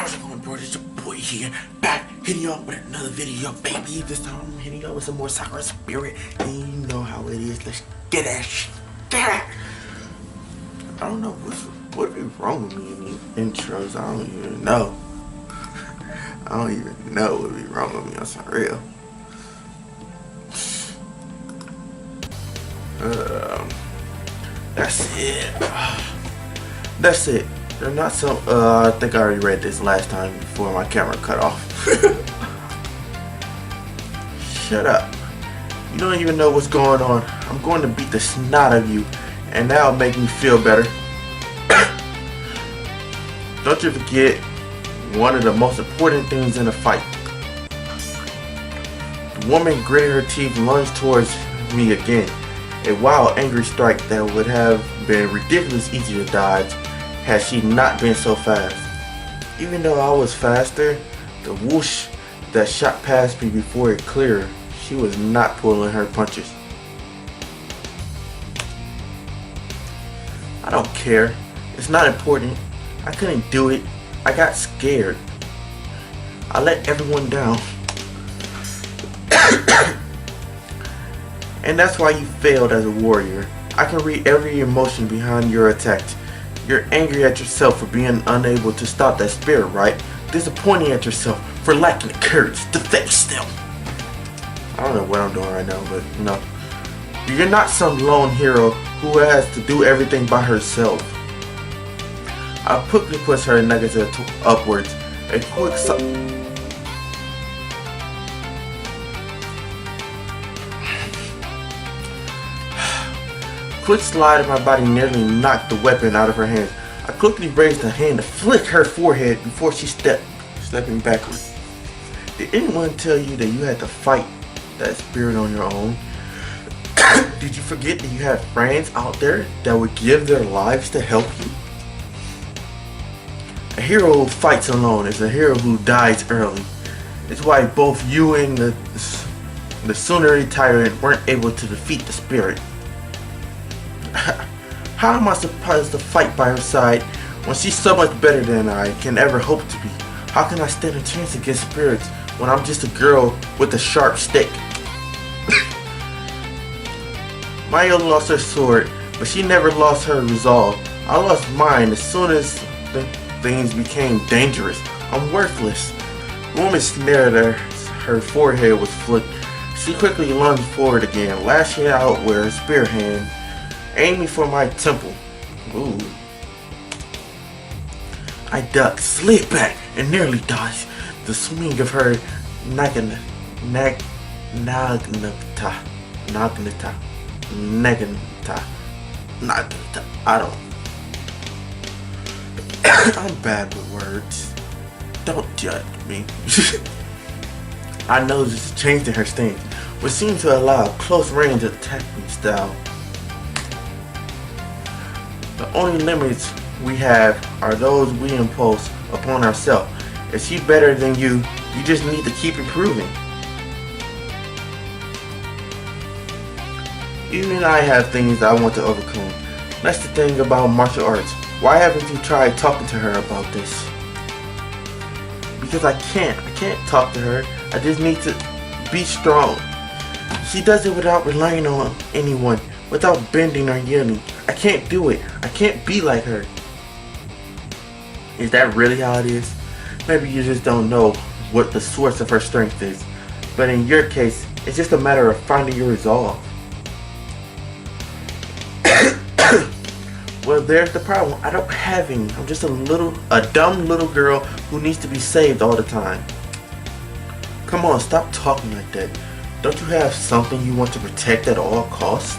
How's it going, bro? It's your boy here, back hitting y'all with another video, baby. This time I'm hitting y'all with some more Sakura Spirit, and you know how it is. Let's get that shit. I don't know what be wrong with me in these intros. I don't even know. I don't even know what be wrong with me on some real. That's it. That's it. They're not some. I think I already read this last time before my camera cut off. Shut up. You don't even know what's going on. I'm going to beat the snot of you, and that'll make me feel better. Don't you forget one of the most important things in a fight. The woman gritted her teeth and lunged towards me again. A wild, angry strike that would have been ridiculously easy to dodge had she not been so fast. Even though I was faster, the whoosh that shot past me before it cleared, she was not pulling her punches. I don't care. It's not important. I couldn't do it. I got scared. I let everyone down. And that's why you failed as a warrior. I can read every emotion behind your attacks. You're angry at yourself for being unable to stop that spirit, right? Disappointing at yourself for lacking the courage to face them. I don't know what I'm doing right now, but you know. You're not some lone hero who has to do everything by herself. I quickly push her negative upwards. A quick slide of my body nearly knocked the weapon out of her hands. I quickly raised a hand to flick her forehead before she stepping backwards. Did anyone tell you that you had to fight that spirit on your own? Did you forget that you have friends out there that would give their lives to help you? A hero who fights alone is a hero who dies early. It's why both you and the Tsunade Tyrant weren't able to defeat the spirit. How am I supposed to fight by her side when she's so much better than I can ever hope to be? How can I stand a chance against spirits when I'm just a girl with a sharp stick? Maya lost her sword, but she never lost her resolve. I lost mine as soon as things became dangerous. I'm worthless. The woman snared her forehead was flicked. She quickly lunged forward again, lashing out with her spear hand, aiming for my temple. Ooh. I ducked, slid back, and nearly dodged the swing of her Naginata. I don't. I'm bad with words. Don't judge me. I noticed a change in her stance, which seemed to allow close range attacking style. The only limits we have are those we impose upon ourselves. If she's better than you, you just need to keep improving. Even I have things I want to overcome. That's the thing about martial arts. Why haven't you tried talking to her about this? Because I can't talk to her. I just need to be strong. She does it without relying on anyone, without bending or yielding. I can't do it. I can't be like her. Is that really how it is? Maybe you just don't know what the source of her strength is. But in your case, it's just a matter of finding your resolve. Well, there's the problem. I don't have any. I'm just a dumb little girl who needs to be saved all the time. Come on, stop talking like that. Don't you have something you want to protect at all costs?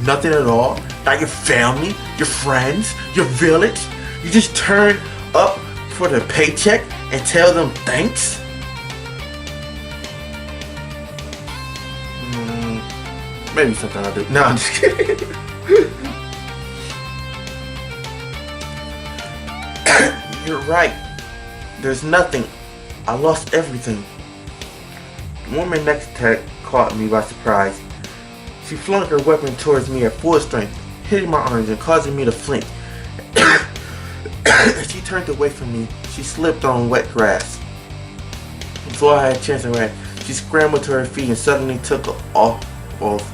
Nothing at all? Not your family, your friends, your village? You just turn up for the paycheck and tell them thanks? Maybe something I'll do. No, I'm just kidding. You're right. There's nothing. I lost everything. The woman next to her caught me by surprise. She flung her weapon towards me at full strength, hitting my arms and causing me to flinch. As she turned away from me, she slipped on wet grass. Before I had a chance to react, she scrambled to her feet and suddenly took off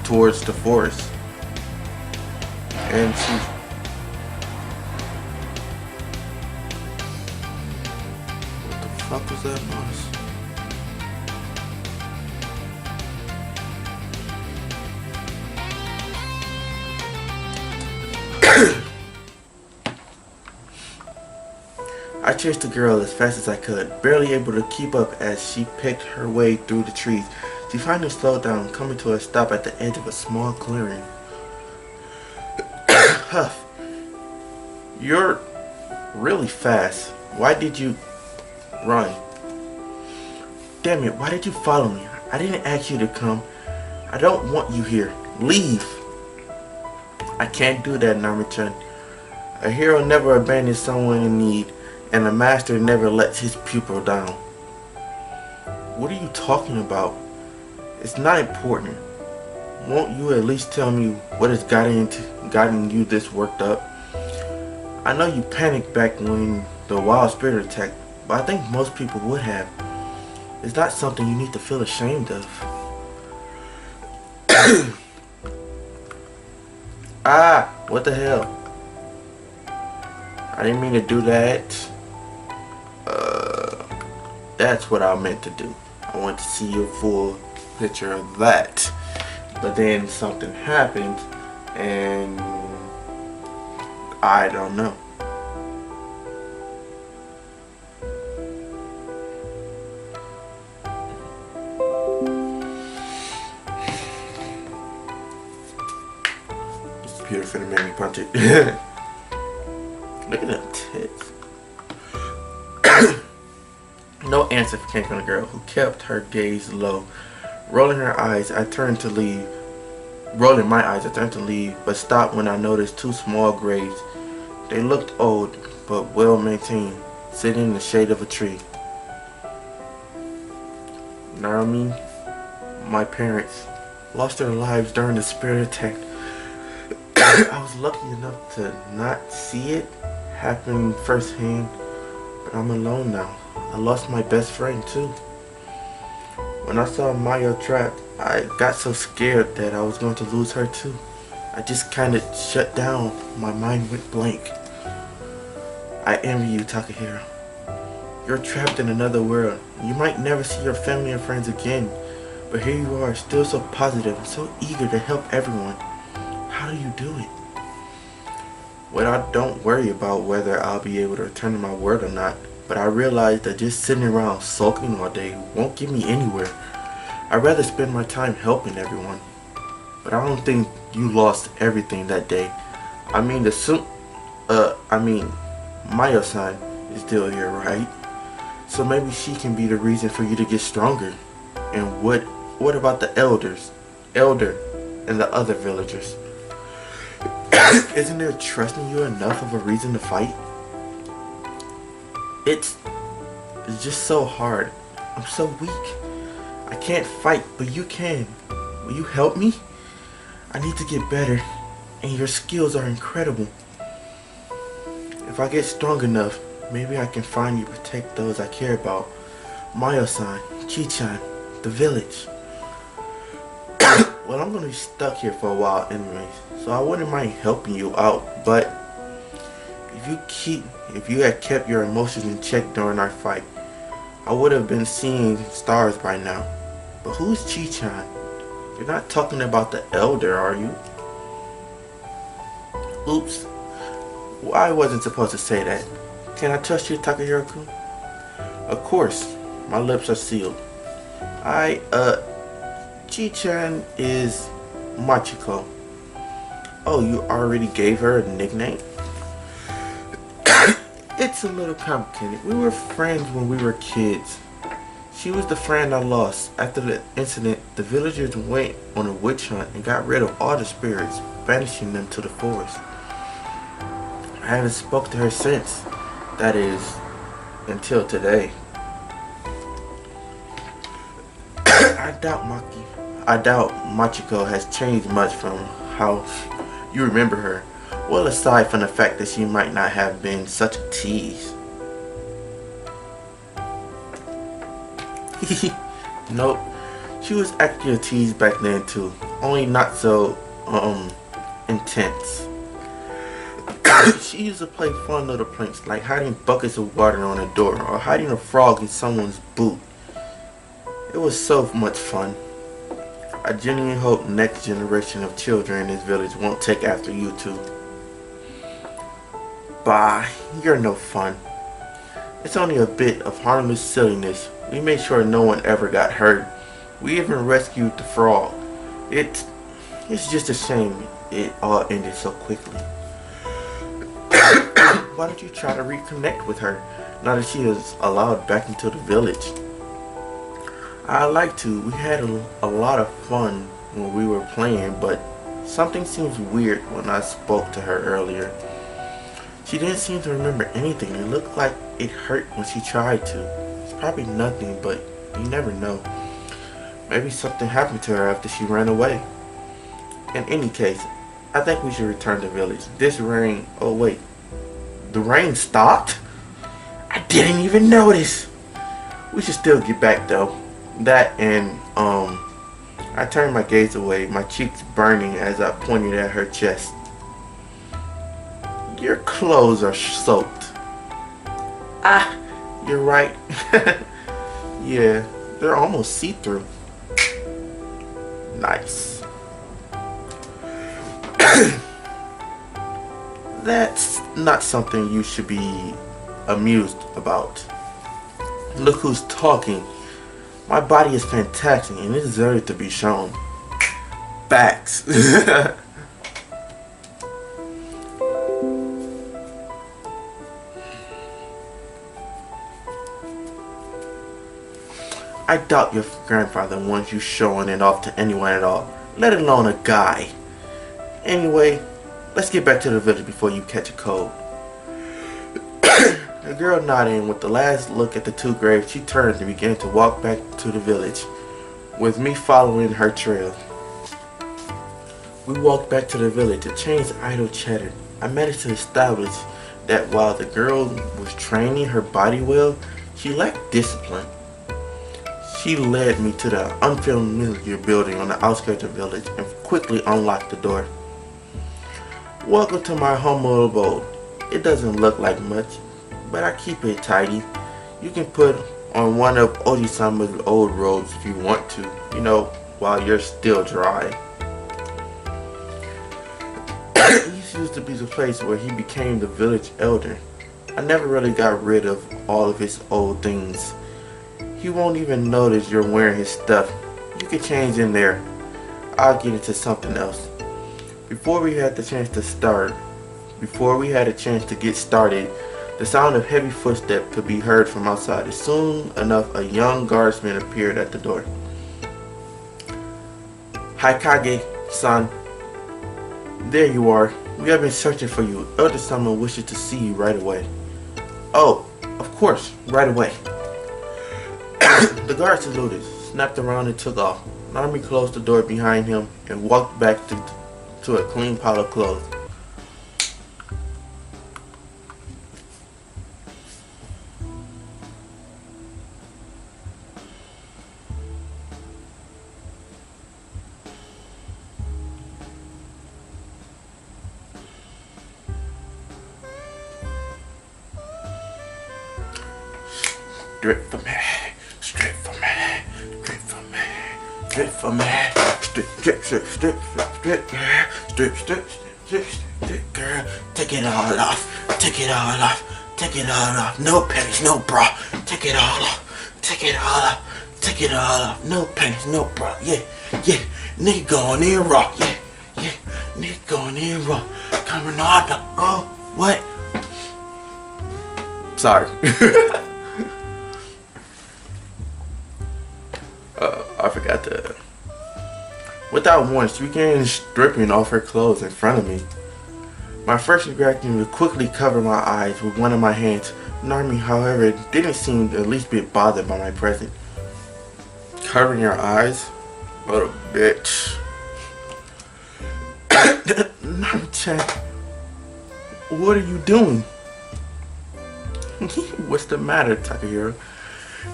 towards the forest. And she... What the fuck was that noise? I chased the girl as fast as I could, barely able to keep up as she picked her way through the trees. She finally slowed down, coming to a stop at the edge of a small clearing. Huff, you're really fast. Why did you run? Damn it, why did you follow me? I didn't ask you to come. I don't want you here. Leave. I can't do that, Nami-chan. A hero never abandons someone in need, and a master never lets his pupil down. What are you talking about? It's not important. Won't you at least tell me what has gotten you this worked up? I know you panicked back when the wild spirit attacked, but I think most people would have. It's not something you need to feel ashamed of. Ah, what the hell? I didn't mean to do that. That's what I meant to do. I want to see your full picture of that. But then something happened, and I don't know. This computer finna make me punch it. Look at them tits. No answer came from the girl, who kept her gaze low. Rolling my eyes, I turned to leave, but stopped when I noticed two small graves. They looked old, but well maintained, sitting in the shade of a tree. Narumi, my parents, lost their lives during the spirit attack. I was lucky enough to not see it happen firsthand, but I'm alone now. I lost my best friend too. When I saw Mayo trapped, I got so scared that I was going to lose her too. I just kinda shut down. My mind went blank. I envy you, Takahiro. You're trapped in another world. You might never see your family and friends again, but here you are, still so positive and so eager to help everyone. How do you do it? Well, I don't worry about whether I'll be able to return to my world or not, but I realize that just sitting around sulking all day won't get me anywhere. I'd rather spend my time helping everyone. But I don't think you lost everything that day. I mean, Mayo-san is still here, right? So maybe she can be the reason for you to get stronger. And what about the Elder and the other villagers? Isn't there trusting you enough of a reason to fight? It's just so hard. I'm so weak. I can't fight, but you can. Will you help me? I need to get better, and your skills are incredible. If I get strong enough, maybe I can finally protect those I care about. Mayo-san, Chi-chan, the village. Well, I'm gonna be stuck here for a while anyways, so I wouldn't mind helping you out, but if you had kept your emotions in check during our fight, I would have been seeing stars by now. But who's Chi-chan? You're not talking about the Elder, are you? Oops. Well, I wasn't supposed to say that. Can I trust you, Takahiro-kun? Of course. My lips are sealed. Chi-chan is Machiko. Oh, you already gave her a nickname? It's a little complicated. We were friends when we were kids. She was the friend I lost. After the incident, the villagers went on a witch hunt and got rid of all the spirits, banishing them to the forest. I haven't spoken to her since. That is, until today. I doubt Machiko has changed much from how you remember her. Well, aside from the fact that she might not have been such a tease. Nope. She was actually a tease back then too. Only not so, intense. She used to play fun little pranks like hiding buckets of water on a door or hiding a frog in someone's boot. It was so much fun. I genuinely hope next generation of children in this village won't take after you two. Bah, you're no fun. It's only a bit of harmless silliness. We made sure no one ever got hurt. We even rescued the frog. It's just a shame it all ended so quickly. Why don't you try to reconnect with her now that she is allowed back into the village? I'd like to. We had a lot of fun when we were playing, but something seems weird when I spoke to her earlier. She didn't seem to remember anything. It looked like it hurt when she tried to. It's probably nothing, but you never know. Maybe something happened to her after she ran away. In any case, I think we should return to the village. This rain... Oh wait. The rain stopped? I didn't even notice. We should still get back though. That and, I turned my gaze away, my cheeks burning as I pointed at her chest. Your clothes are soaked. Ah, you're right. Yeah, they're almost see-through. Nice. That's not something you should be amused about. Look who's talking. My body is fantastic and it deserves to be shown. Facts. I doubt your grandfather wants you showing it off to anyone at all, let alone a guy. Anyway, let's get back to the village before you catch a cold. The girl nodding with the last look at the two graves, she turned and began to walk back to the village, with me following her trail. We walked back to the village to change idle chatter. I managed to establish that while the girl was training her body well, she lacked discipline. She led me to the unfamiliar building on the outskirts of the village and quickly unlocked the door. Welcome to my humble abode. It doesn't look like much, but I keep it tidy. You can put on one of Oji-sama's old robes if you want to, you know, while you're still dry. This used to be the place where he became the village elder. I never really got rid of all of his old things. He won't even notice you're wearing his stuff. You can change in there. I'll get into something else. Before we had a chance to get started, the sound of heavy footsteps could be heard from outside. As soon enough, a young guardsman appeared at the door. Haikage-san, there you are. We have been searching for you. Elder Sama wishes to see you right away. Oh, of course, right away. The guard saluted, snapped around and took off. Narumi closed the door behind him and walked back to a clean pile of clothes. Strip for me, strip for me, strip for me, strip for me, strip, girl, take it all off, take it all off, take it all off, no panties, no bra, take it all off, take it all off, take it all off, no panties, no bra, yeah, nigga going in raw, yeah, nigga going in raw, coming on, oh, what? Sorry. I forgot to. Without warning, she began stripping off her clothes in front of me. My first reaction was quickly cover my eyes with one of my hands. Narumi, however, didn't seem the least bit bothered by my presence. Covering your eyes? What a bitch. Narumi-chan, What are you doing? What's the matter, Takahiro?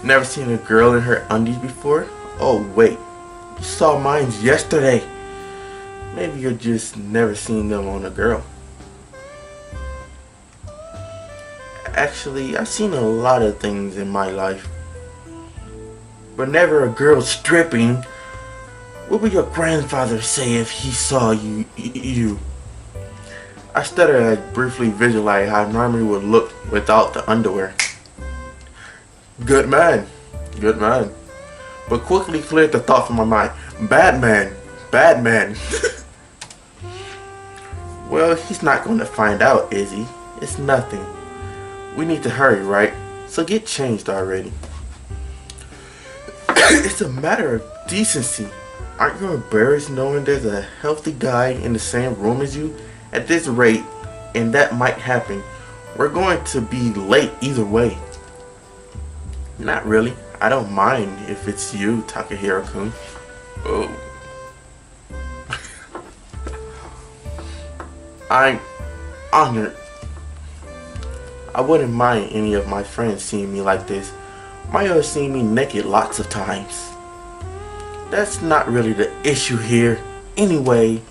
Never seen a girl in her undies before? Oh wait, you saw mine yesterday. Maybe you're just never seen them on a girl. Actually, I've seen a lot of things in my life, but never a girl stripping. What would your grandfather say if he saw you? I stuttered as I briefly visualized how Narumi would look without the underwear. Good man, good man. But quickly cleared the thought from my mind. Bad man, bad man. Well, he's not going to find out, is he? It's nothing. We need to hurry, right? So get changed already. It's a matter of decency. Aren't you embarrassed knowing there's a healthy guy in the same room as you? At this rate, and that might happen, we're going to be late either way. Not really. I don't mind if it's you, Takahiro-kun. Oh. I'm honored. I wouldn't mind any of my friends seeing me like this. Mayo has seen me naked lots of times. That's not really the issue here. Anyway,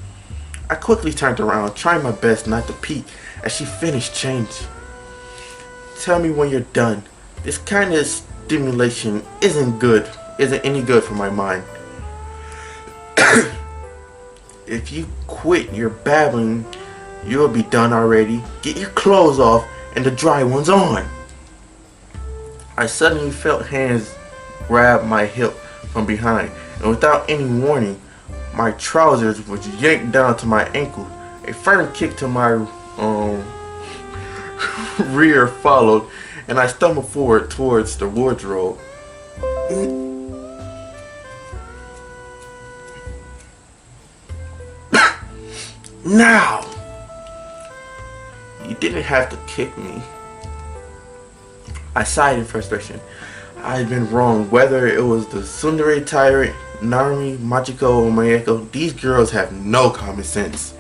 I quickly turned around, trying my best not to peek as she finished changing. Tell me when you're done. This kind of stimulation isn't any good for my mind. If you quit your babbling, you'll be done already. Get your clothes off and the dry ones on. I suddenly felt hands grab my hip from behind, and without any warning, my trousers was yanked down to my ankle. A firm kick to my rear followed, and I stumbled forward towards the wardrobe. Now! You didn't have to kick me. I sighed in frustration. I had been wrong. Whether it was the tsundere tyrant, Narumi, Machiko, or Mayeko, these girls have no common sense.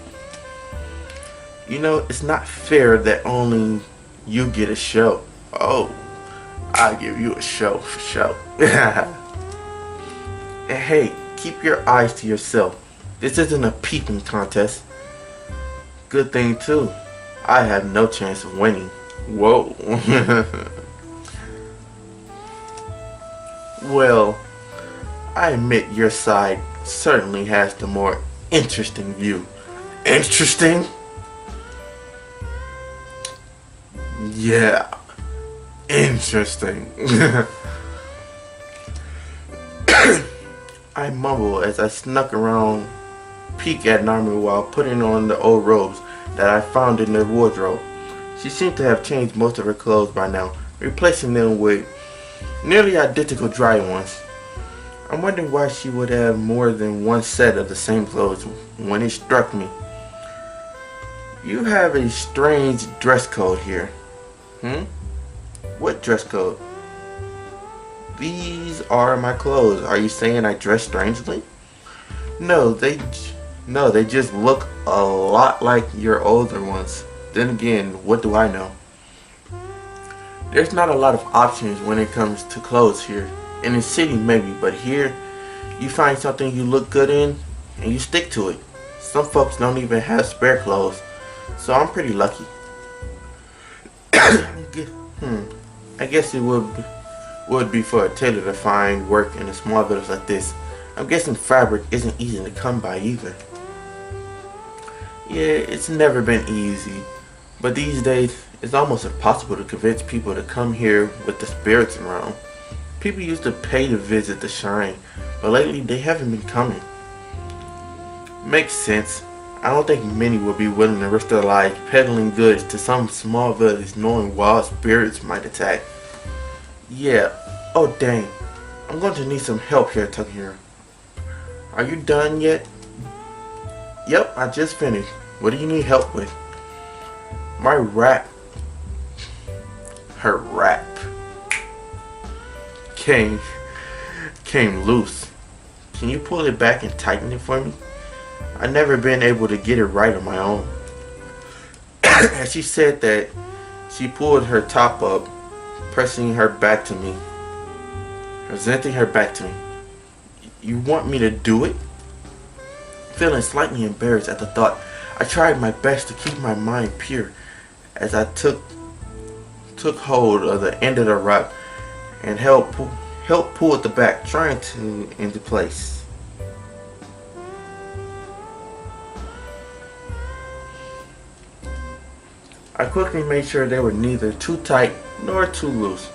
You know, it's not fair that only you get a show. Oh, I'll give you a show for show. And hey, keep your eyes to yourself. This isn't a peeping contest. Good thing too, I have no chance of winning. Whoa. Well, I admit your side certainly has the more interesting view. Interesting? Yeah, interesting. I mumbled as I snuck around, peek at Narumi while putting on the old robes that I found in the wardrobe. She seemed to have changed most of her clothes by now, replacing them with nearly identical dry ones. I'm wondering why she would have more than one set of the same clothes when it struck me. You have a strange dress code here. What dress code? These are my clothes. Are you saying I dress strangely? No, they just look a lot like your older ones. Then again, what do I know? There's not a lot of options when it comes to clothes here. In the city maybe, but here you find something you look good in and you stick to it. Some folks don't even have spare clothes, so I'm pretty lucky. I guess it would be for a tailor to find work in a small village like this. I'm guessing fabric isn't easy to come by either. Yeah, it's never been easy, but these days it's almost impossible to convince people to come here with the spirits around. People used to pay to visit the shrine, but lately they haven't been coming. Makes sense. I don't think many will be willing to risk their lives peddling goods to some small village knowing wild spirits might attack. Yeah. Oh dang. I'm going to need some help here, Takahiro. Are you done yet? Yep, I just finished. What do you need help with? My wrap. Her wrap came loose. Can you pull it back and tighten it for me? I've never been able to get it right on my own. As she said that, she pulled her top up, pressing her back to me, presenting her back to me. You want me to do it? Feeling slightly embarrassed at the thought, I tried my best to keep my mind pure as I took hold of the end of the rock and helped pull at the back, trying to into place. I quickly made sure they were neither too tight nor too loose.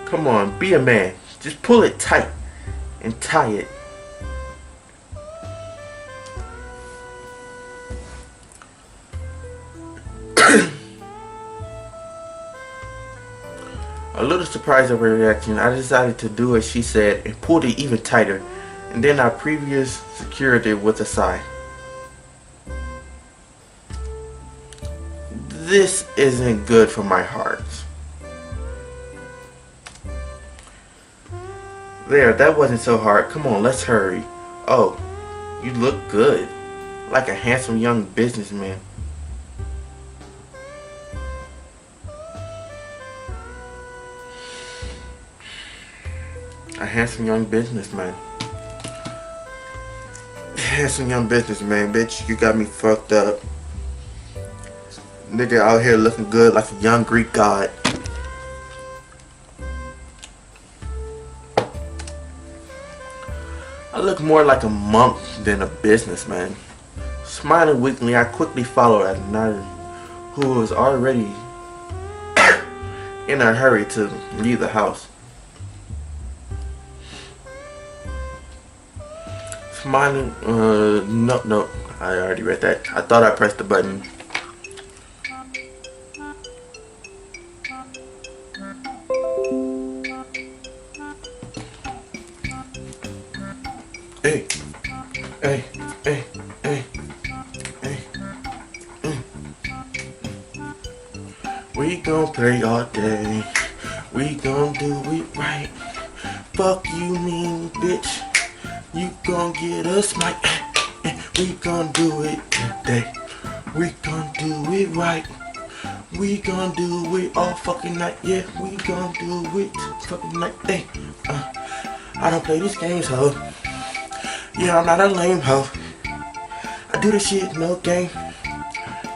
Come on, be a man. Just pull it tight and tie it. A little surprised at her reaction, I decided to do as she said and pulled it even tighter, and then I previous secured it with a sigh. This isn't good for my heart. There, that wasn't so hard. Come on, let's hurry. Oh, you look good. Like a handsome young businessman. A handsome young businessman. Handsome young businessman, bitch. You got me fucked up. Nigga out here looking good like a young Greek god. I look more like a monk than a businessman. Smiling weakly, I quickly followed another who was already in a hurry to leave the house. Smiling, no, I already read that. I thought I pressed the button. Hey. We gon' play all day. We gon' do it right. Fuck you mean bitch. You gon' get us mic. We gon' do it today. We gon' do it right. We gon' do it all fucking night. Yeah, we gon' do it fucking night. Hey, I don't play these games, ho. Yeah, I'm not a lame ho. I do this shit, no game.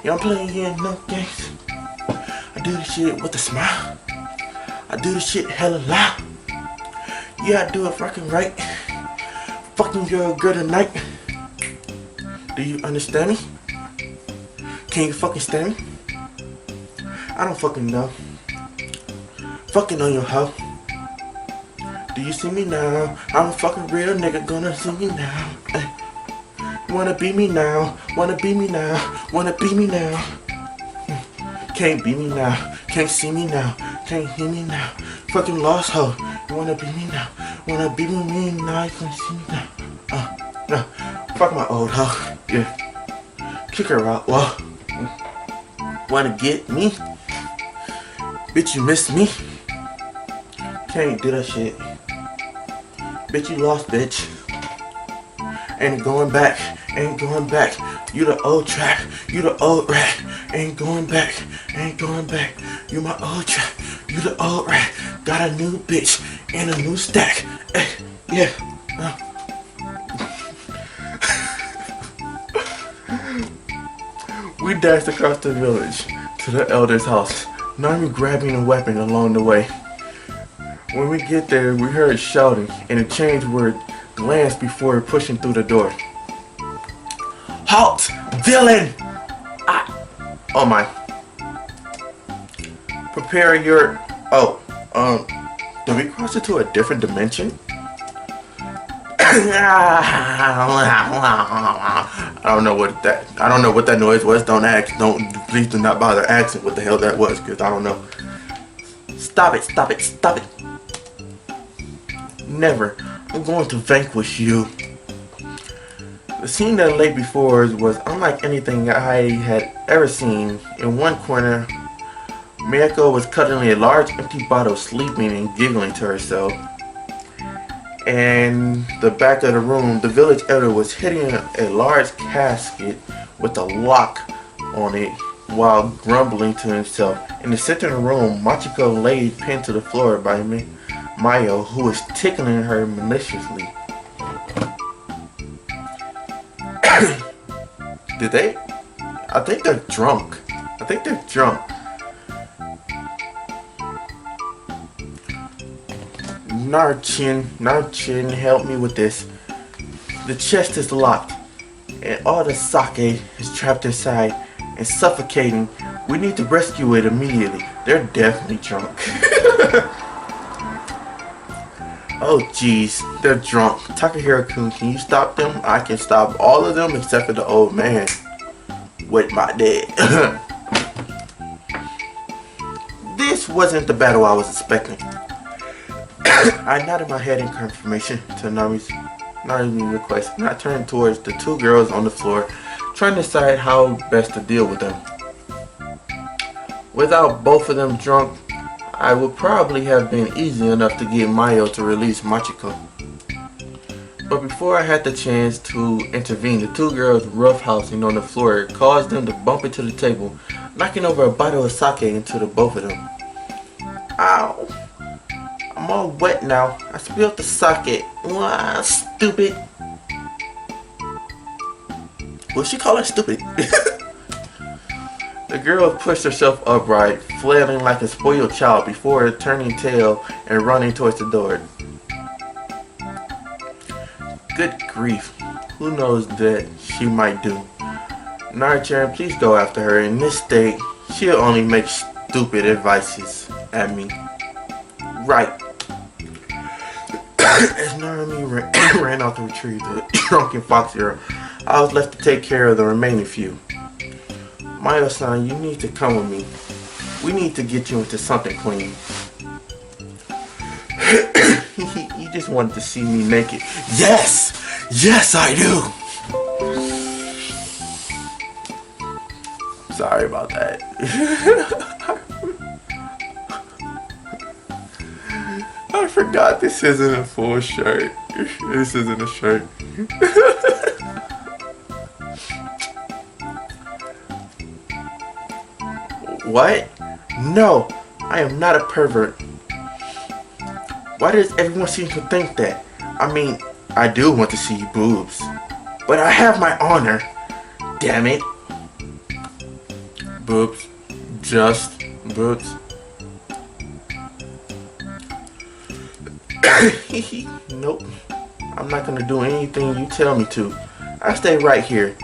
Yeah, I'm playing no games. I do this shit with a smile. I do this shit hella loud. Yeah, I do it fucking right. Fucking girl tonight. Do you understand me? Can you fucking stand me? I don't fucking know. Fucking on your hoe. Do you see me now? I'm a fucking real nigga, gonna see me now. Wanna be me now? Wanna be me now? Wanna be me now? Can't be me now. Can't see me now. Can't hear me now. Fucking lost hoe. You wanna be me now? Wanna be with me now? You can see me now. No. Fuck my old hoe. Yeah. Kick her out. Whoa. Wanna get me? Bitch, you missed me? Can't do that shit. Bitch, you lost, bitch. Ain't going back. Ain't going back. You the old track. You the old rat. Ain't going back. Ain't going back. You my old track. You the old rat. Got a new bitch and a new stack. Yeah. We dashed across the village to the elder's house, Nami grabbing a weapon along the way. When we get there, we heard shouting and a change word glanced before pushing through the door. Halt! Villain! Oh my. Prepare your... did we cross into a different dimension? I don't know what that noise was. Please do not bother asking what the hell that was, because I don't know. Stop it. Never. I'm going to vanquish you. The scene that lay before us was unlike anything I had ever seen. In one corner, Miyako was cuddling a large empty bottle, sleeping and giggling to herself. and the back of the room, the village elder was hitting a large casket with a lock on it while grumbling to himself. In the center of the room, Machiko lay pinned to the floor by Mayo, who was tickling her maliciously. Did they? I think they're drunk. Narchin, help me with this. The chest is locked, and all the sake is trapped inside and suffocating. We need to rescue it immediately. They're definitely drunk. Oh jeez, they're drunk. Takahiro-kun, can you stop them? I can stop all of them except for the old man with my dad. This wasn't the battle I was expecting. I nodded my head in confirmation to Nami's request, and I turned towards the two girls on the floor, trying to decide how best to deal with them. Without both of them drunk, I would probably have been easy enough to get Mayo to release Machiko. But before I had the chance to intervene, the two girls roughhousing on the floor caused them to bump into the table, knocking over a bottle of sake into the both of them. Ow! I'm all wet now. I spilled the sake. Wow, stupid. Will she call her stupid? The girl pushed herself upright, flailing like a spoiled child before turning tail and running towards the door. Good grief. Who knows that she might do? Nara-chan, please go after her. In this state, she'll only make stupid advices at me. Right. As Narumi ran out to retrieve the drunken fox girl, I was left to take care of the remaining few. Mayo-san, you need to come with me. We need to get you into something clean. He just wanted to see me naked. Yes! Yes, I do! Sorry about that. I forgot this isn't a full shirt. This isn't a shirt. What? No, I am not a pervert. Why does everyone seem to think that? I mean, I do want to see boobs, but I have my honor. Damn it. Boobs. Just boobs. Nope. I'm not gonna do anything you tell me to. I stay right here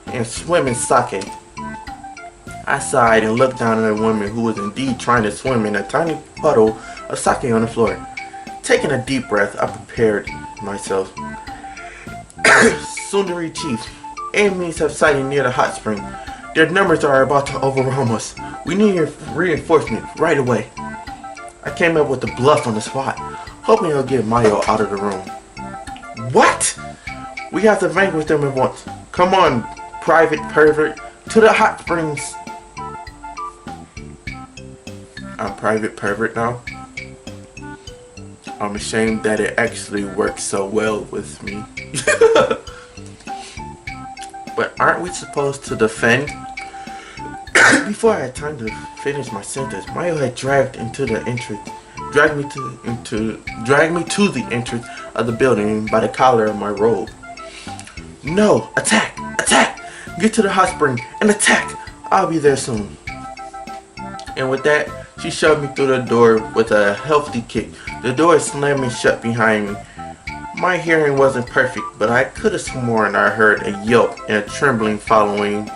and swim in sake. I sighed and looked down at a woman who was indeed trying to swim in a tiny puddle of sake on the floor. Taking a deep breath, I prepared myself. Sundari Chief, enemies have sighted near the hot spring. Their numbers are about to overwhelm us. We need reinforcement right away. I came up with a bluff on the spot, hoping it'll get Mayo out of the room. What? We have to vanquish them at once. Come on, private pervert, to the hot springs. I'm private pervert now. I'm ashamed that it actually works so well with me. But aren't we supposed to defend? Before I had time to finish my sentence, Mayo had dragged me to the entrance of the building by the collar of my robe. No! Attack! Attack! Get to the hot spring and attack! I'll be there soon. And with that, she shoved me through the door with a healthy kick. The door slamming shut behind me. My hearing wasn't perfect, but I could have sworn I heard a yelp and a trembling following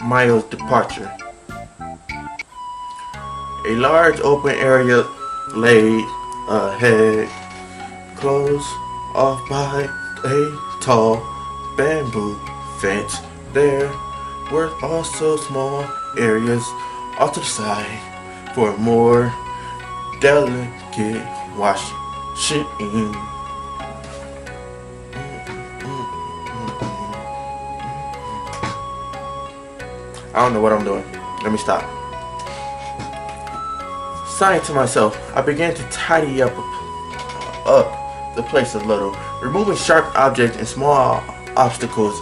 Mayo's departure. A large open area lay ahead, closed off by a tall bamboo fence. There were also small areas off to the side for more delicate washing. I don't know what I'm doing. Let me stop. Sighing to myself, I began to tidy up up the place a little, removing sharp objects and small obstacles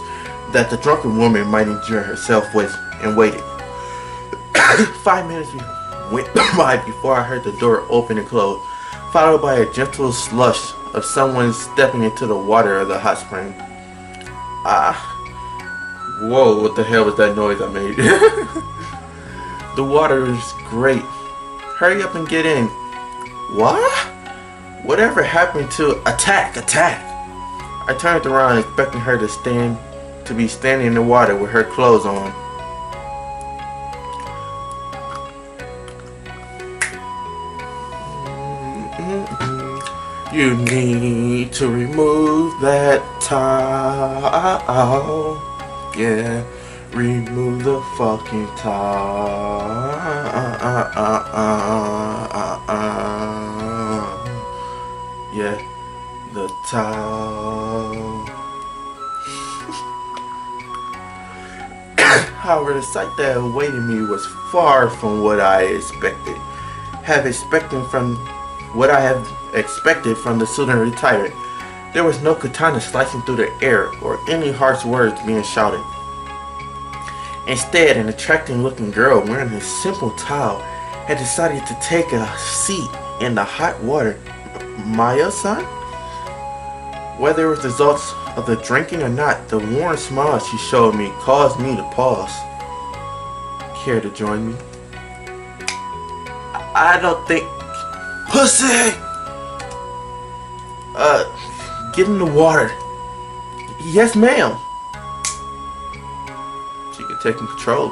that the drunken woman might injure herself with, and waited. 5 minutes went by before I heard the door open and close, followed by a gentle slush of someone stepping into the water of the hot spring. Whoa, what the hell was that noise I made? The water is great. Hurry up and get in. What? Whatever happened to attack? I turned around expecting her to be standing in the water with her clothes on. You need to remove that towel. Yeah, remove the fucking towel. Yeah, the towel. However, the sight that awaited me was far from what I expected. What I have expected from the student retired. There was no katana slicing through the air or any harsh words being shouted. Instead, an attractive looking girl wearing a simple towel had decided to take a seat in the hot water. Maya-san? Whether it was the results of the drinking or not, the warm smile she showed me caused me to pause. Care to join me? I don't think... Pussy! Get in the water. Yes, ma'am. She can take control.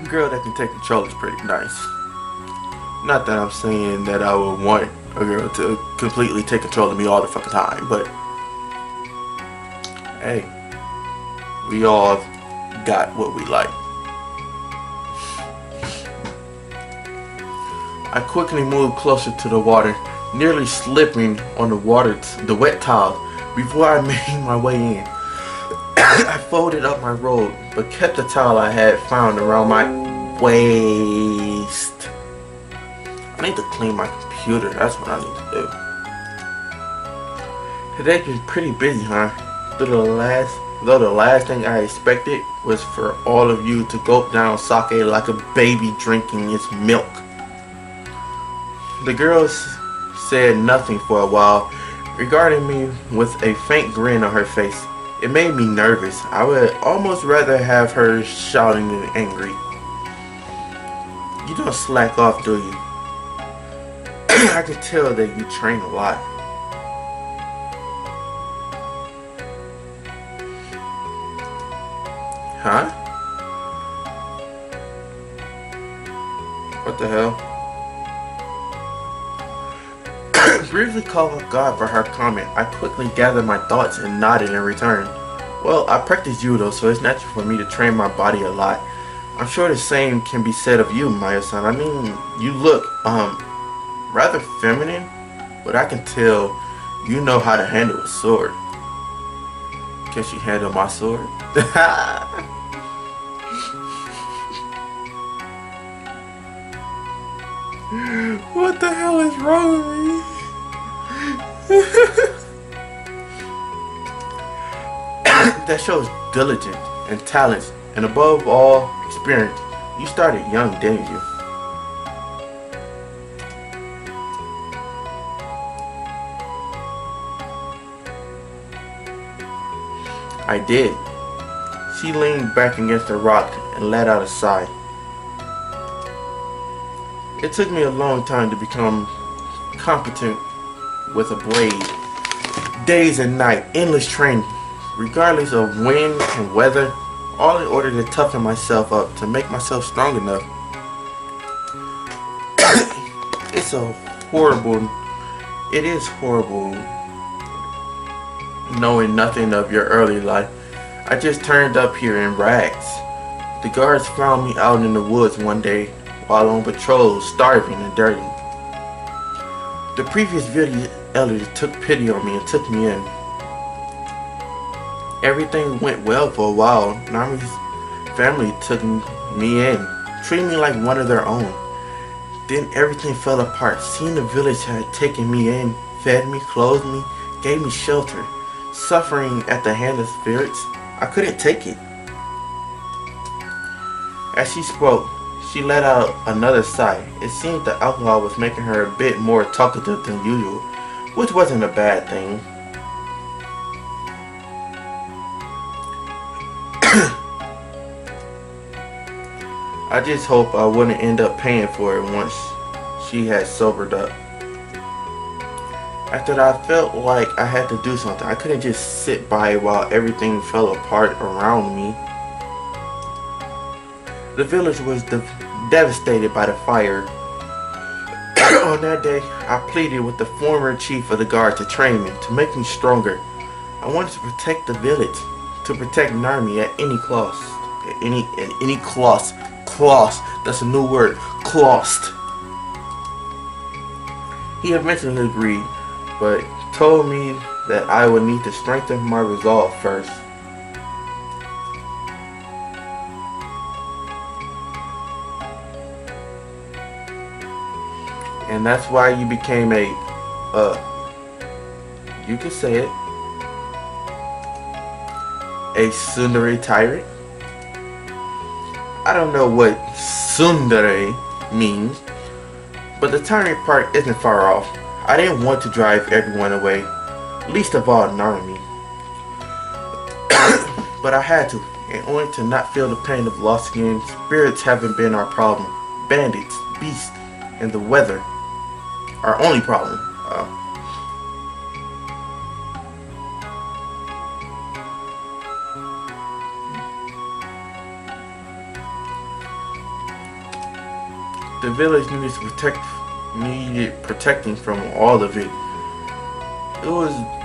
Girl that can take control is pretty nice. Not that I'm saying that I would want a girl to completely take control of me all the fucking time, but hey, we all got what we like. I quickly moved closer to the water, nearly slipping on the wet towel before I made my way in. I folded up my robe, but kept the towel I had found around my waist. I need to clean my computer, that's what I need to do. Today's been pretty busy, huh? Though the last thing I expected was for all of you to gulp down sake like a baby drinking its milk. The girls said nothing for a while, regarding me with a faint grin on her face. It made me nervous. I would almost rather have her shouting than angry. You don't slack off, do you? I can tell that you train a lot. Huh? What the hell? Briefly called off guard for her comment, I quickly gathered my thoughts and nodded in return. Well, I practice judo, so it's natural for me to train my body a lot. I'm sure the same can be said of you, Maya-san. I mean, you look, rather feminine, but I can tell you know how to handle a sword. Can she handle my sword? What the hell is wrong with me? That shows diligence and talents, and above all, experience. You started young, didn't you? I did. She leaned back against the rock and let out a sigh. It took me a long time to become competent with a blade. Days and night, endless training, regardless of wind and weather, all in order to toughen myself up, to make myself strong enough. It is horrible knowing nothing of your early life. I just turned up here in rags. The guards found me out in the woods one day while on patrol, starving and dirty. The previous village elders took pity on me and took me in. Everything went well for a while. Nami's family took me in, treating me like one of their own. Then everything fell apart. Seeing the village had taken me in, fed me, clothed me, gave me shelter. Suffering at the hand of spirits, I couldn't take it. As she spoke, she let out another sigh. It seemed the alcohol was making her a bit more talkative than usual, which wasn't a bad thing. I just hope I wouldn't end up paying for it once she had sobered up. After that, I felt like I had to do something. I couldn't just sit by while everything fell apart around me. The village was devastated by the fire. On that day, I pleaded with the former chief of the guard to train me, to make me stronger. I wanted to protect the village, to protect Narmi at any cost. At any cost. Cost. That's a new word. Cost. He eventually agreed, but told me that I would need to strengthen my resolve first. And that's why you became a, you can say it, a tsundere tyrant. I don't know what tsundere means, but the tyrant part isn't far off. I didn't want to drive everyone away, least of all Narmi. But I had to, in order to not feel the pain of lost again. Spirits haven't been our problem. Bandits, beasts, and the weather, our only problem. The village needed protecting from all of it.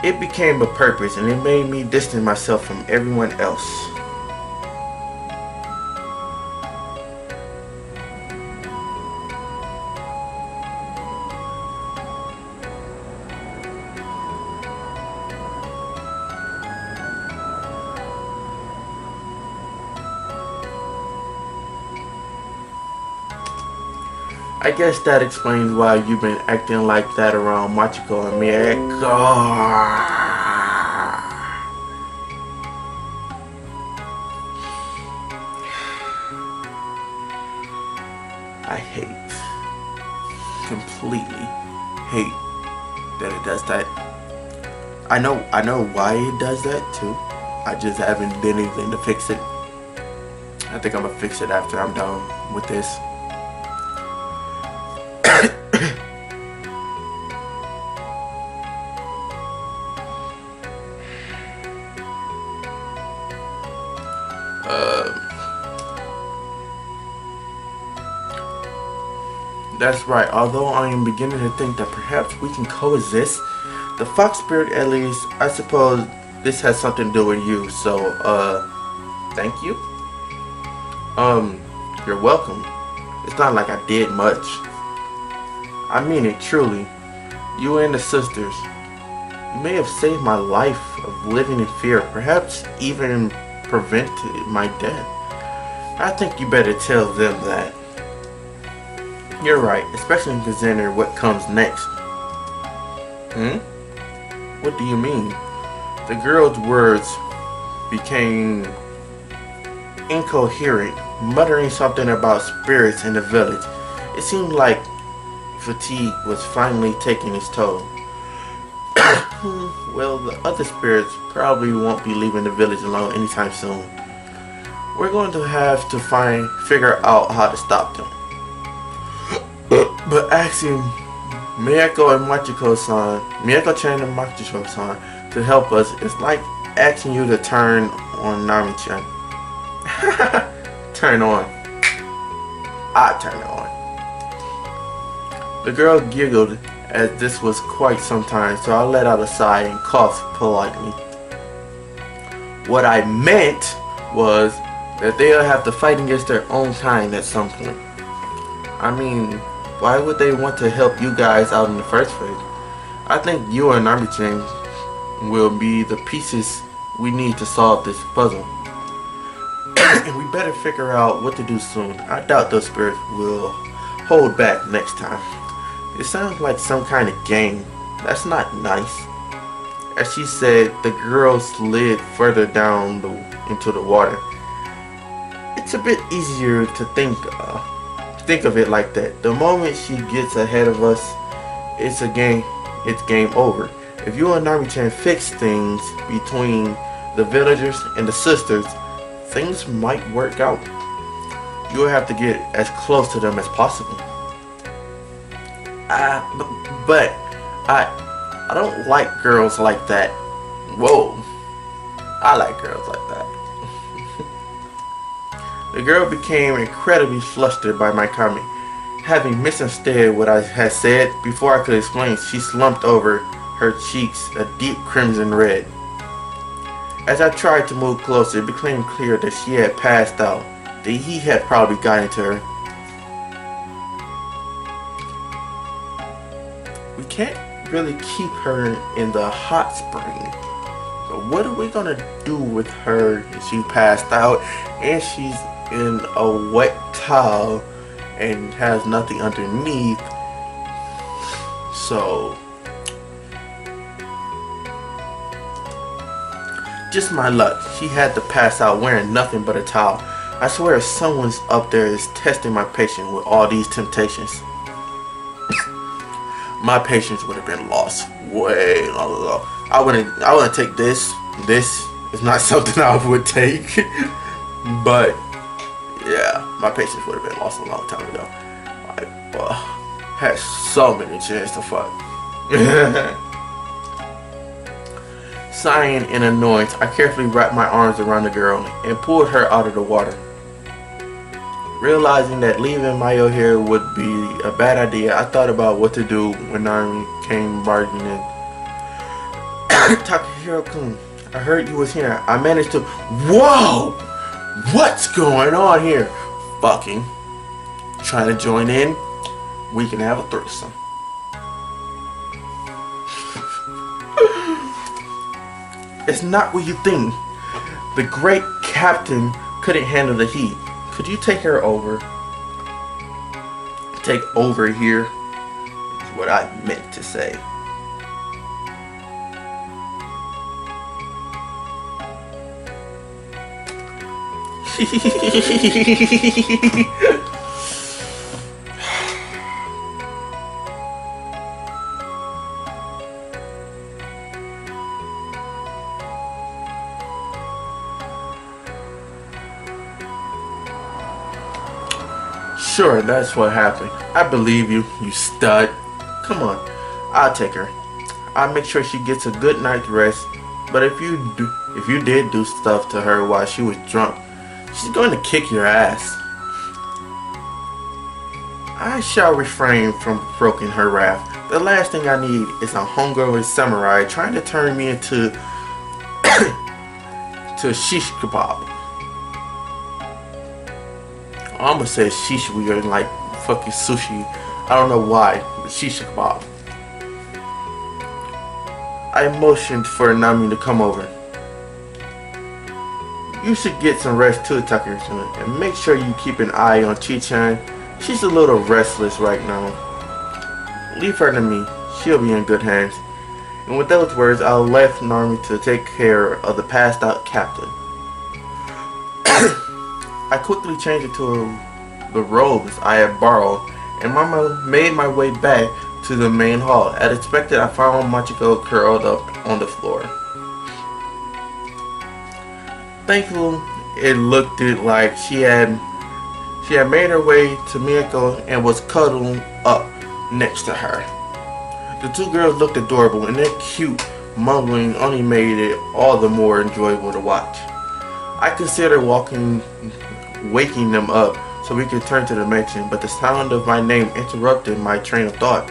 It became a purpose, and it made me distance myself from everyone else. I guess that explains why you've been acting like that around Machiko and Miyako. I hate, completely hate that it does that. I know why it does that too. I just haven't done anything to fix it. I think I'm gonna fix it after I'm done with this. That's right, although I am beginning to think that perhaps we can coexist. The fox spirit, at least, I suppose this has something to do with you, so, thank you? You're welcome. It's not like I did much. I mean it, truly. You and the sisters, you may have saved my life of living in fear, perhaps even prevented my death. I think you better tell them that. You're right, especially considering what comes next. What do you mean? The girl's words became incoherent, muttering something about spirits in the village. It seemed like fatigue was finally taking its toll. Well, the other spirits probably won't be leaving the village alone anytime soon. We're going to have to figure out how to stop them. But asking Miyako and Miyako-chan and Machiko-san to help us is like asking you to turn on Nami-chan. Turn on. I turn on. The girl giggled as this was quite some time, so I let out a sigh and coughed politely. What I meant was that they'll have to fight against their own kind at some point. I mean, why would they want to help you guys out in the first place? I think you and Nami-chan will be the pieces we need to solve this puzzle. And we better figure out what to do soon. I doubt those spirits will hold back next time. It sounds like some kind of game. That's not nice. As she said, the girl slid further down into the water. It's a bit easier to think of it like that. The moment she gets ahead of us, it's a game. It's game over. If you and Nami-chan fix things between the villagers and the sisters, things might work out. You'll have to get as close to them as possible. But I don't like girls like that. Whoa. I like girls like that. The girl became incredibly flustered by my comment. Having misunderstood what I had said, before I could explain, she slumped over, her cheeks a deep crimson red. As I tried to move closer, it became clear that she had passed out, that he had probably gotten to her. We can't really keep her in the hot spring. So what are we gonna do with her if she passed out and she's in a wet towel and has nothing underneath? So just my luck, she had to pass out wearing nothing but a towel. I swear someone's up there is testing my patience with all these temptations. My patience would have been lost way long ago. I wouldn't take this. This is not something I would take. But yeah, my patience would have been lost a long time ago. I had so many chances to fuck. Sighing in annoyance, I carefully wrapped my arms around the girl and pulled her out of the water. Realizing that leaving Mayo here would be a bad idea, I thought about what to do when Nami came barging in. Takahiro-kun, I heard you was here. I managed to... Whoa! What's going on here? Fucking. Trying to join in? We can have a threesome. It's not what you think. The great captain couldn't handle the heat. Could you take her over? Take over here is what I meant to say. Sure, that's what happened. I believe you, you stud. Come on, I'll take her. I'll make sure she gets a good night's rest. But if you did do stuff to her while she was drunk, she's going to kick your ass. I shall refrain from provoking her wrath. The last thing I need is a hungover samurai trying to turn me into to shish kebab. I almost said shish weird like fucking sushi. I don't know why, but shish kebab. I motioned for Nami to come over. You should get some rest too, Tucker, and make sure you keep an eye on Chi-chan. She's a little restless right now. Leave her to me. She'll be in good hands. And with those words, I left Nami to take care of the passed out captain. I quickly changed into the robes I had borrowed, and made my way back to the main hall. As expected, I found Machiko curled up on the floor. Thankfully, it looked like she had made her way to Miyako and was cuddling up next to her. The two girls looked adorable, and their cute mumbling only made it all the more enjoyable to watch. I considered waking them up so we could turn to the mansion, but the sound of my name interrupted my train of thought.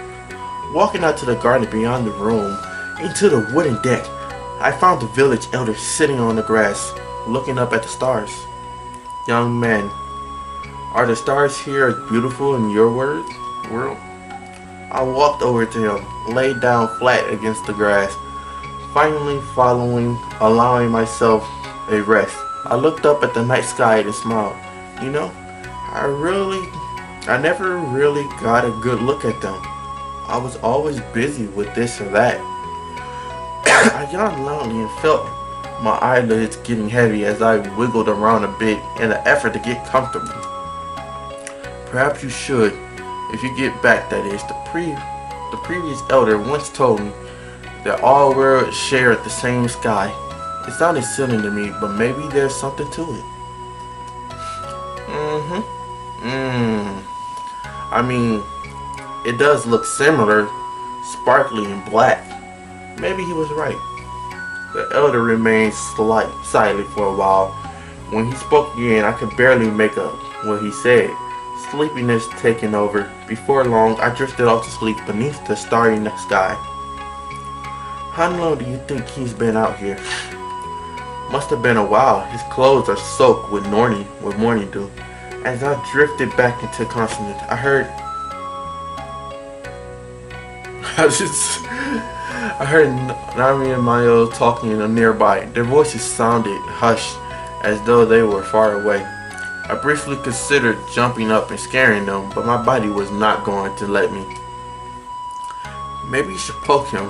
Walking out to the garden beyond the room, into the wooden deck, I found the village elder sitting on the grass, looking up at the stars. Young man, are the stars here as beautiful in your world? I walked over to him, laid down flat against the grass, finally allowing myself a rest. I looked up at the night sky and smiled. You know, I really I never really got a good look at them. I was always busy with this or that. I yawned loudly and felt my eyelids getting heavy as I wiggled around a bit in an effort to get comfortable. Perhaps you should, if you get back, that is. The previous elder once told me that all worlds shared the same sky. It sounded silly to me, but maybe there's something to it. I mean, it does look similar, sparkly and black. Maybe he was right. The elder remained silent for a while. When he spoke again, I could barely make up what he said. Sleepiness taking over. Before long, I drifted off to sleep beneath the starry sky. How long do you think he's been out here? Must have been a while. His clothes are soaked with morning dew. As I drifted back into consciousness, I heard Nami and Mayo talking nearby. Their voices sounded hushed as though they were far away. I briefly considered jumping up and scaring them, but my body was not going to let me. Maybe you should poke him.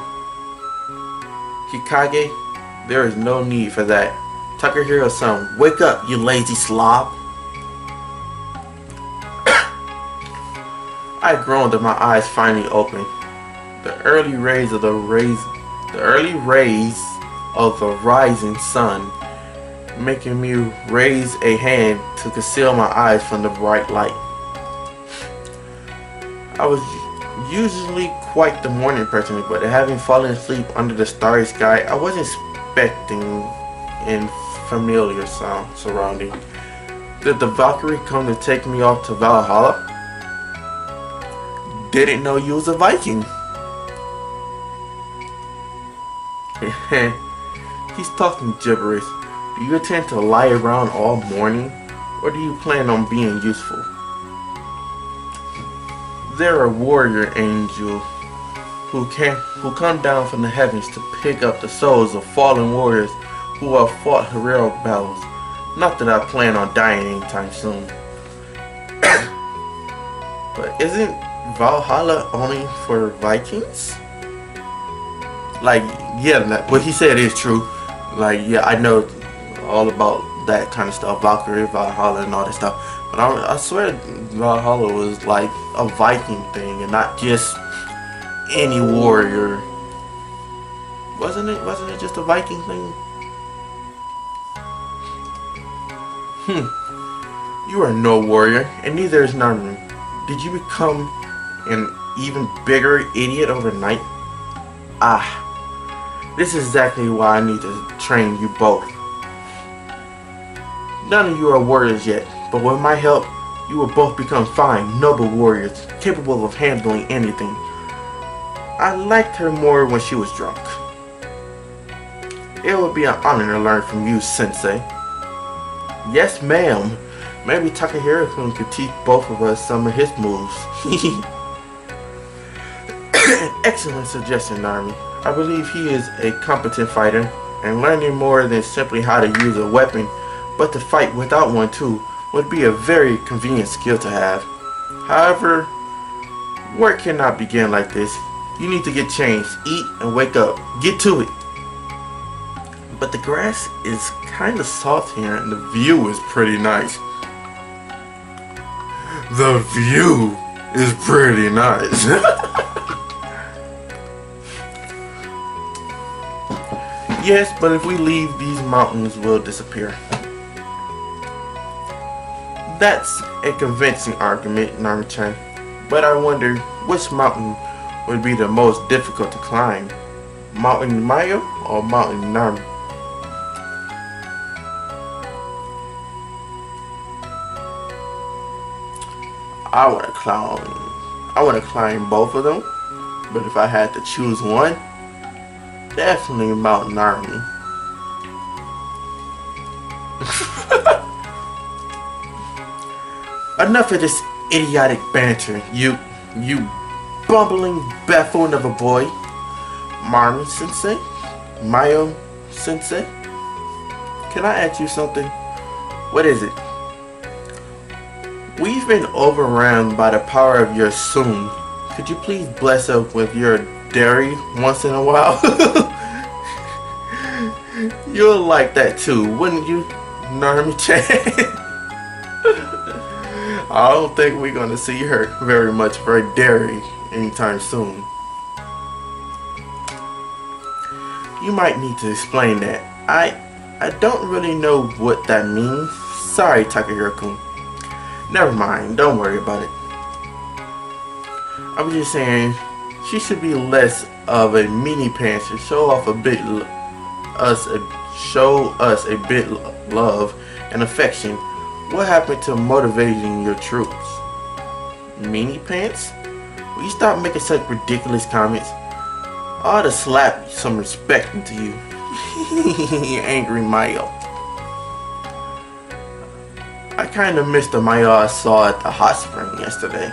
Hikage, there is no need for that. Takahiro-san, wake up, you lazy slob. I groaned and my eyes finally opened. The early rays of the rising sun making me raise a hand to conceal my eyes from the bright light. I was usually quite the morning person, but having fallen asleep under the starry sky, I wasn't expecting in familiar surrounding. Did the Valkyrie come to take me off to Valhalla? Didn't know you was a Viking. He's talking gibberish. Do you intend to lie around all morning, or do you plan on being useful? There are warrior angels who come down from the heavens to pick up the souls of fallen warriors who have fought heroic battles. Not that I plan on dying anytime soon. But isn't Valhalla only for Vikings? Like, yeah, what he said is true. Like, yeah, I know all about that kind of stuff, Valkyrie, Valhalla, and all that stuff. But I swear Valhalla was like a Viking thing and not just any warrior. Wasn't it just a Viking thing? You are no warrior, and neither is Naru. Did you become an even bigger idiot overnight? This is exactly why I need to train you both. None of you are warriors yet, but with my help, you will both become fine, noble warriors, capable of handling anything. I liked her more when she was drunk. It would be an honor to learn from you, Sensei. Yes, ma'am. Maybe Takahiro-kun could teach both of us some of his moves. Excellent suggestion, Nami. I believe he is a competent fighter, and learning more than simply how to use a weapon, but to fight without one too, would be a very convenient skill to have. However, work cannot begin like this. You need to get changed, eat, and wake up. Get to it. But the grass is kind of soft here, and the view is pretty nice. The view is pretty nice. Yes, but if we leave, these mountains will disappear. That's a convincing argument, Nami-chan. But I wonder which mountain would be the most difficult to climb. Mountain Mayo or Mountain Nami? I want to climb both of them. But if I had to choose one, definitely Mount Narmi. Enough of this idiotic banter, you bumbling buffoon of a boy. Marmi Sensei? Mayo Sensei? Can I ask you something? What is it? We've been overrun by the power of your soon. Could you please bless us with your dairy once in a while? You'll like that too, wouldn't you, Narmi-chan? I don't think we're gonna see her very much for dairy anytime soon. You might need to explain that. I don't really know what that means. Sorry, Takahiro-kun. Never mind, don't worry about it. I was just saying, she should be less of a meanie pants and show us a bit love and affection. What happened to motivating your troops? Meanie pants? Will you stop making such ridiculous comments? I ought to slap some respect into you. Angry Mayo. I kinda missed the Mayo I saw at the hot spring yesterday.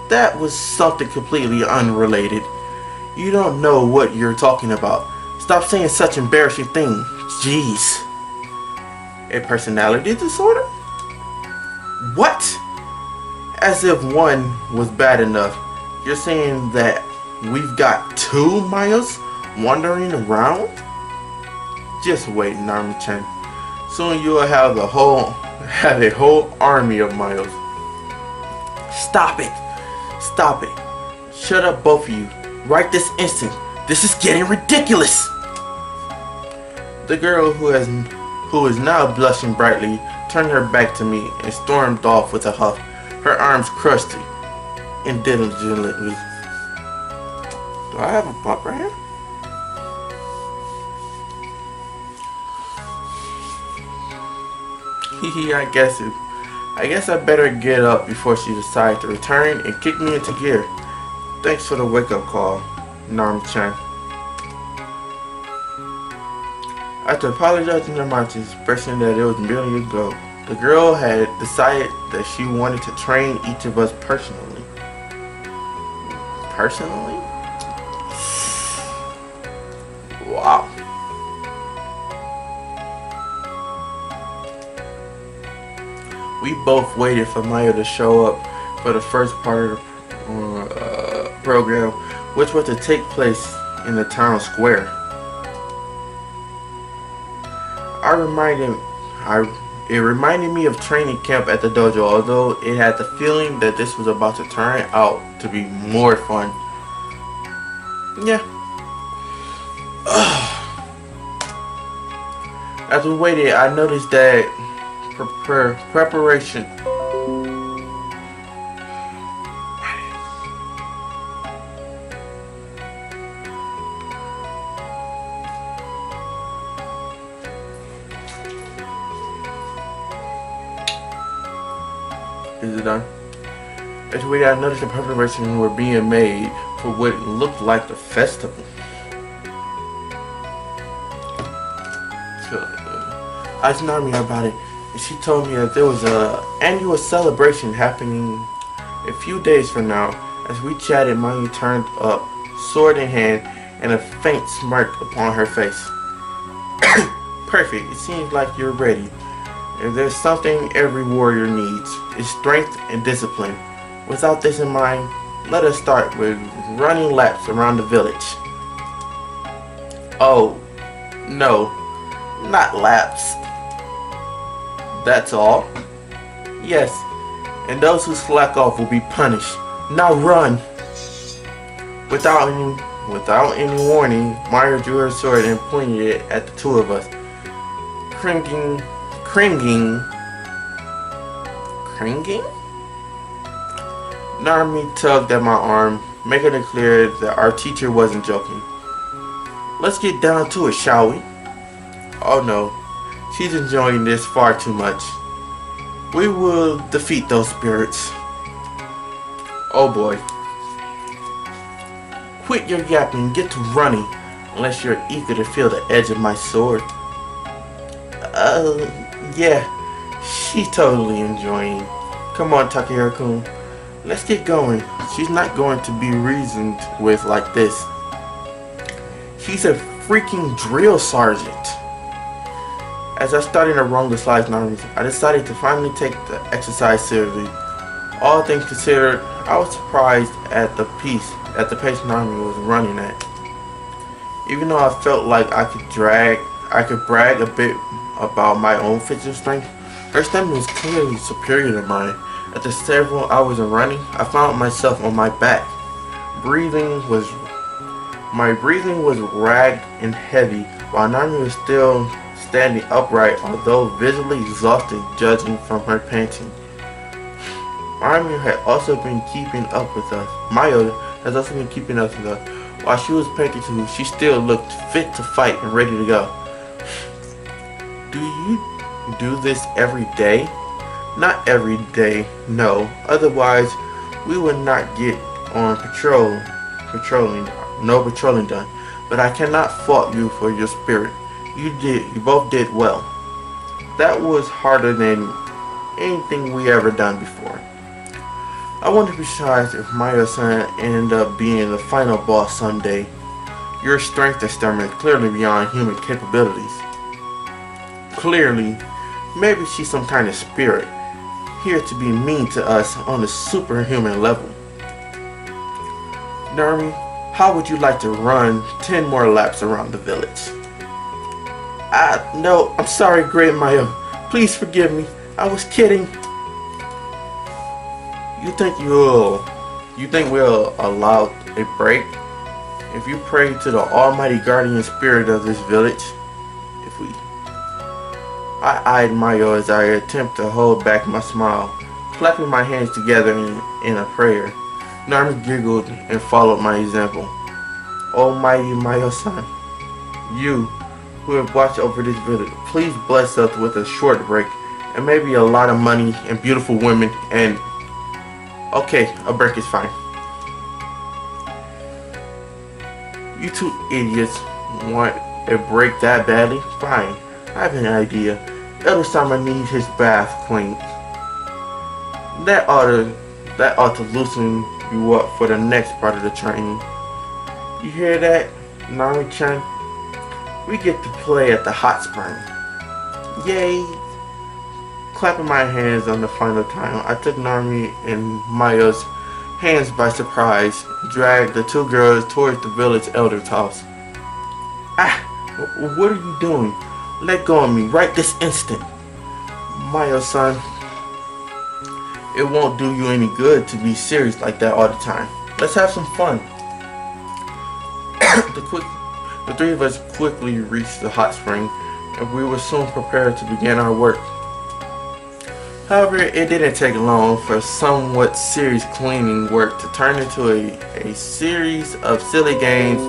That was something completely unrelated. You don't know what you're talking about. Stop saying such embarrassing things. Jeez. A personality disorder? What? As if one was bad enough. You're saying that we've got 2 Mayos wandering around? Just wait, Narmi-chan. Soon you'll have a whole army of Mayos. Stop it. Stop it. Shut up, both of you. Right this instant. This is getting ridiculous. The girl who is now blushing brightly turned her back to me and stormed off with a huff, her arms crusty and diligently. Do I have a bump right here? I guess I better get up before she decides to return and kick me into gear. Thanks for the wake-up call, Narmi-chan. After apologizing to Martin, expressing that it was merely a joke, the girl had decided that she wanted to train each of us personally. Personally? Wow. We both waited for Maya to show up for the first part of the program, which was to take place in the town square. It reminded me of training camp at the dojo, although it had the feeling that this was about to turn out to be more fun. Yeah. As we waited, I noticed that preparation. Is it done? As we waited, I noticed the preparations were being made for what looked like the festival. I asked Nami about it, and she told me that there was an annual celebration happening a few days from now. As we chatted, Mami turned up, sword in hand, and a faint smirk upon her face. Perfect. It seems like you're ready. If there's something every warrior needs, it's strength and discipline. Without this in mind, let us start with running laps around the village. Oh, no, not laps. That's all? Yes, and those who slack off will be punished. Now run! Without any warning, Mario drew her sword and pointed it at the two of us. Cringing? Narmi tugged at my arm, making it clear that our teacher wasn't joking. Let's get down to it, shall we? Oh no, she's enjoying this far too much. We will defeat those spirits. Oh boy. Quit your yapping and get to running, unless you're eager to feel the edge of my sword. Yeah, she's totally enjoying. Come on, Takahiro-kun. Let's get going. She's not going to be reasoned with like this. She's a freaking drill sergeant. As I started to run the slides Narmi, I decided to finally take the exercise seriously. All things considered, I was surprised at the pace Narmi was running at. Even though I felt like I could brag a bit about my own physical strength, her stamina was clearly superior to mine. After several hours of running, I found myself on my back. My breathing was ragged and heavy, while Narmi was still standing upright, although visibly exhausted judging from her panting. Mayo had also been keeping up with us. While she was panting too, she still looked fit to fight and ready to go. Do you do this every day? Not every day, no. Otherwise, we would not get on patrolling done. But I cannot fault you for your spirit. You both did well. That was harder than anything we ever done before. I wonder besides if Mayo-san ended up being the final boss someday. Your strength and stamina is clearly beyond human capabilities. Clearly, maybe she's some kind of spirit, here to be mean to us on a superhuman level. Narmi, how would you like to run 10 more laps around the village? No, I'm sorry, Great Mayo. Please forgive me. I was kidding. You think we'll allow a break? If you pray to the almighty guardian spirit of this village, I eyed Mayo as I attempt to hold back my smile, clapping my hands together in a prayer. Narmi giggled and followed my example. Almighty Mayo-san, you who have watched over this village, please bless us with a short break and maybe a lot of money and beautiful women and... Okay, a break is fine. You two idiots want a break that badly? Fine. I have an idea. Elder Sama needs his bath cleaned. That ought to loosen you up for the next part of the training. You hear that, Narmi-chan? We get to play at the hot spring. Yay! Clapping my hands on the final time, I took Narmi and Mayo's hands by surprise and dragged the two girls towards the village elder's house. What are you doing? Let go of me right this instant. Mayo-san, it won't do you any good to be serious like that all the time. Let's have some fun. The three of us quickly reached the hot spring, and we were soon prepared to begin our work. However, it didn't take long for somewhat serious cleaning work to turn into a series of silly games.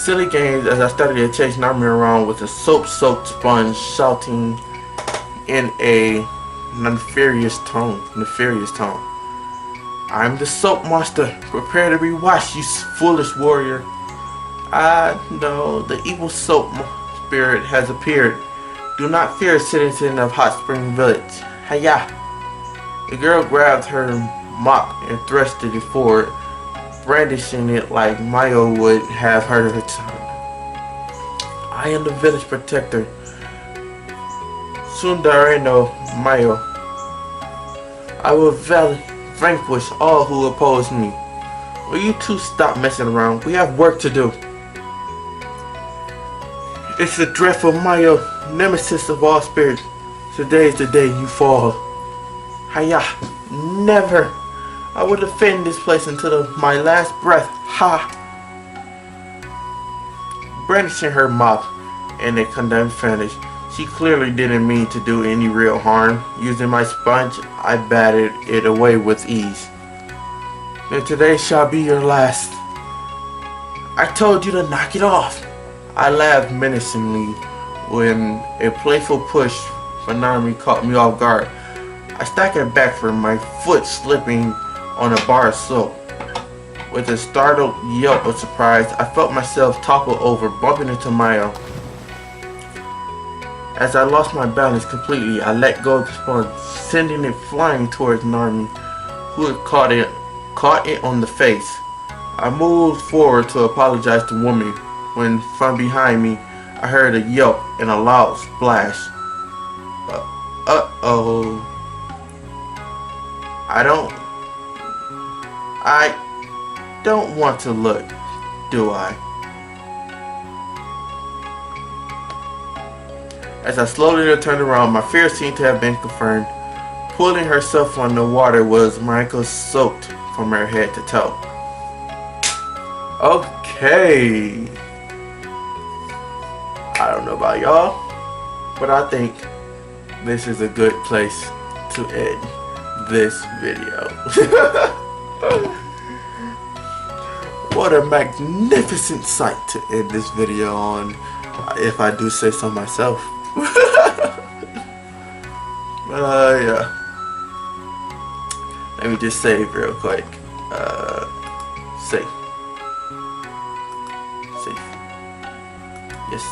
As I started to chase Narmi around with a soap-soaked sponge, shouting in a nefarious tone. I'm the soap monster. Prepare to be washed, you foolish warrior. No, the evil soap spirit has appeared. Do not fear, citizen of Hot Spring Village. Hiya! The girl grabbed her mop and thrusted it forward, brandishing it like Mayo would have her return. I am the village protector, Sundareno Mayo. I will vanquish all who oppose me. Will you two stop messing around? We have work to do. It's the dreadful Mayo, nemesis of all spirits. Today is the day you fall. Hiya! Never! I will defend this place until my last breath. Ha! Brandishing her mop and a condemned finish, she clearly didn't mean to do any real harm. Using my sponge, I batted it away with ease. Then today shall be your last. I told you to knock it off. I laughed menacingly when a playful push from Narmi caught me off guard. I staggered back from my foot slipping on a bar of soap. With a startled yelp of surprise, I felt myself topple over, bumping into Mayo. As I lost my balance completely, I let go of the sponge, sending it flying towards Narmi, who had caught it on the face. I moved forward to apologize to the woman when from behind me I heard a yelp and a loud splash. Uh-oh. I don't want to look, do I? As I slowly turned around, my fears seemed to have been confirmed. Pulling herself from the water was Michael soaked from her head to toe. Okay. I don't know about y'all, but I think this is a good place to end this video. What a magnificent sight to end this video on, if I do say so myself. Yeah. Let me just save real quick. Save. Save. Yes.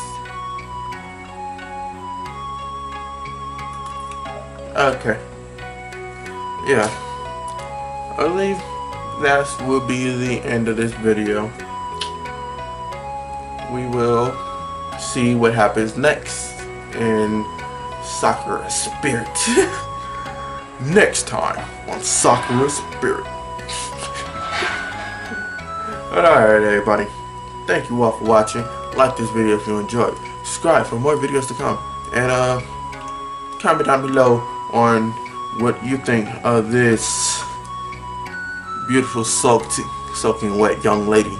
Okay. Yeah. I believe that will be the end of this video. We will see what happens next in Sakura Spirit. Next time on Sakura Spirit. Alright everybody, thank you all for watching. Like this video if you enjoyed. Subscribe for more videos to come. And comment down below on what you think of this beautiful soaking wet young lady.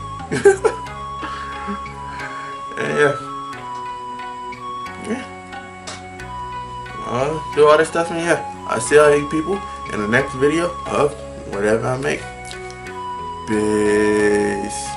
And yeah. Do all this stuff, and yeah, I'll see all you people in the next video of whatever I make. Peace.